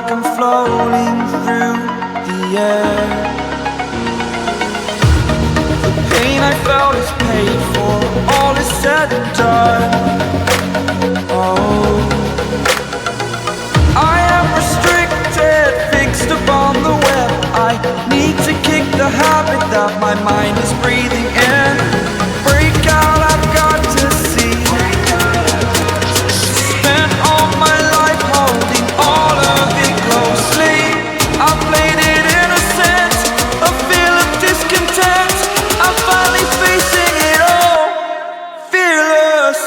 like I'm floating through the air. The pain I felt is paid for, all is said and done. Oh, I am restricted, fixed upon the web. I need to kick the habit that my mind is breathing in. Break out, I've got to see. Spent all my life holding all of it closely. I played it innocent, a feel of discontent. I'm finally facing it all, fearless.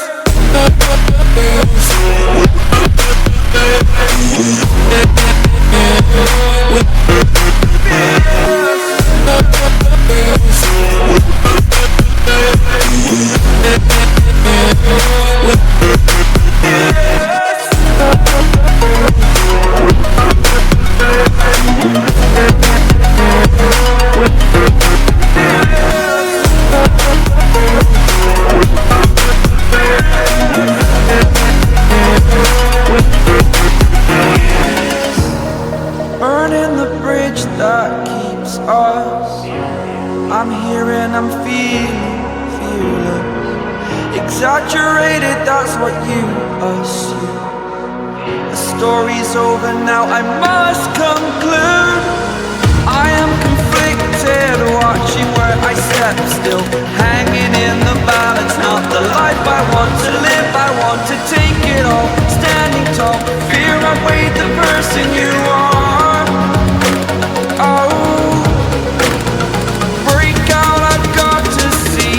Burning the bridge that keeps us. I'm here and I'm feeling fearless. Exaggerated, that's what you assume. The story's over now, I must conclude.